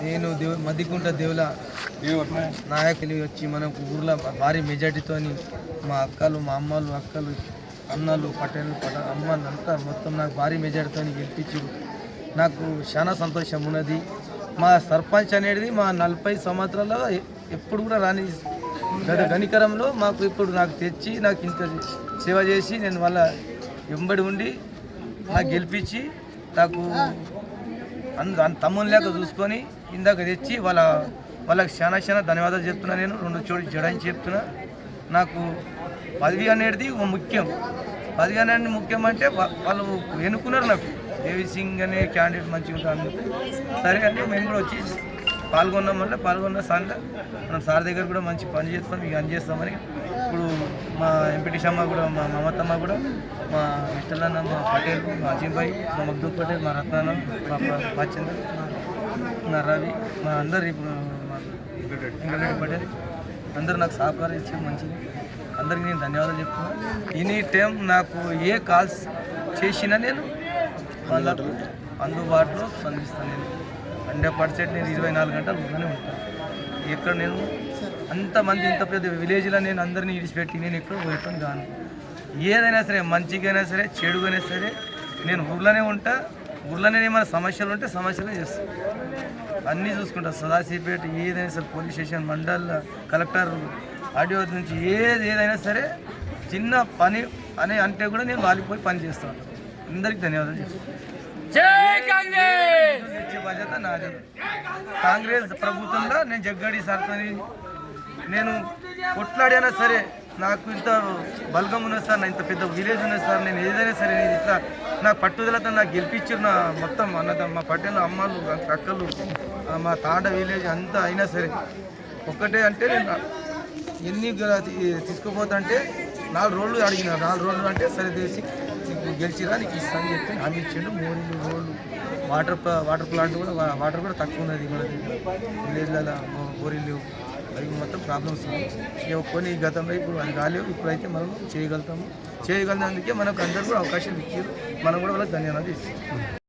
నేను మద్దికుంట దేవుల నాయకులు వచ్చి మనకు ఊర్లో భారీ మెజార్టీతో మా అక్కలు మా అక్కలు అన్నలు పటేళ్ళు అమ్మలు అంతా మొత్తం నాకు భారీ మెజార్టీతో గెలిపించారు. నాకు చాలా సంతోషం ఉన్నది. మా సర్పంచ్ అనేది మా 40 సంవత్సరాల ఎప్పుడు కూడా రాని గణికరంలో మాకు ఇప్పుడు నాకు తెచ్చి నాకు ఇంత సేవ చేసి నేను వాళ్ళ వెంబడి ఉండి నాకు గెలిపించి నాకు తమ్ముని లేక చూసుకొని ఇందాక తెచ్చి వాళ్ళకి చాలా ధన్యవాదాలు చెప్తున్నా. నేను 2 చోట్ల జడాయించి చెప్తున్నా. నాకు పదవి అనేది ముఖ్యం. పదవి అనేది ముఖ్యం అంటే వాళ్ళు ఎన్నుకున్నారు. నాకు దేవి సింగ్ అనే క్యాండిడేట్ మంచిగా ఉంటాను సరే అంటే మేము కూడా వచ్చి పాల్గొన్నాం. వల్ల పాల్గొన్న సార్గా మనం సార్ దగ్గర కూడా మంచి పని చేస్తాం, ఇక అని చేస్తామని. ఇప్పుడు మా ఎంపీటీసీ అమ్మ కూడా, మా మమతమ్మ కూడా, మా విఠలన్న, మా పటేల్, మా అజీంభాయ్, మా మగ్దూర్ పటేల్, మా రత్నానం, మా పాచంద్ర, మా రవి, మా అందరు ఇప్పుడు మా వెంకటరెడ్డి పటేల్ అందరూ నాకు సహకారం ఇచ్చి మంచిది. అందరికీ నేను ధన్యవాదాలు చెప్తున్నాను. ఎనీ టైం నాకు ఏ కాల్స్ చేసినా నేను వాళ్ళకు అందుబాటులో స్పందిస్తాను. నేను 100% నేను 24 గంటలు ఊళ్ళోనే ఉంటాను. ఎక్కడ నేను అంతమంది ఇంత పెద్ద విలేజ్లో నేను అందరినీ విడిచిపెట్టి నేను ఎక్కడ పోతాను కాను. ఏదైనా సరే, మంచిగైనా సరే, చెడుగైనా సరే, నేను ఊళ్ళోనే ఉంటా. ఊళ్ళోనే ఏమైనా సమస్యలు ఉంటే సమస్యలే చేస్తాను. అన్నీ చూసుకుంటా. సదాశివపేట ఏదైనా సరే, police station, mandal, collector, audio నుంచి ఏదైనా సరే చిన్న పని అని అంటే కూడా నేను వాలిపోయి పని చేస్తాను. అందరికి ధన్యవాదాలు చెప్తాను. ఇచ్చే బాధ్యత నాది. కాంగ్రెస్ ప్రభుత్వంలో నేను జగ్గడి సార్తో నేను కొట్లాడినా సరే, నాకు ఇంత బలగం ఉన్నది సార్, నా ఇంత పెద్ద విలేజ్ ఉన్నది సార్, నేను ఏదైనా సరే నేను ఇట్లా నాకు పట్టుదలతో నాకు గెలిపించిన మొత్తం మా పట్టణ అమ్మలు, అక్కలు, మా తాండ విలేజ్ అంతా అయినా సరే ఒక్కటే అంటే నేను ఎన్ని తీసుకుపోతా అంటే 4 రోజులు అడిగిన. 4 రోజులు అంటే సరే తీసి నీకు గెలిచిరా, నీకు ఇస్తాను చెప్పి హామీ ఇచ్చిండు. మోరీలు, రోడ్లు, వాటర్ ప్లాంట్ కూడా వాటర్ కూడా తక్కువ ఉన్నది మన దగ్గర విలేజ్లలో. బోరీలు అవి మొత్తం ప్రాబ్లమ్స్ ఉన్నాయి. కొన్ని గతంలో ఇప్పుడు అది కాలేవు. ఇప్పుడైతే మనం చేయగలుగుతాము. చేయగలిగినందుకే మనకు అందరూ కూడా అవకాశం ఇచ్చారు. మనం కూడా వాళ్ళకి ధన్యవాదాలు ఇస్తాం.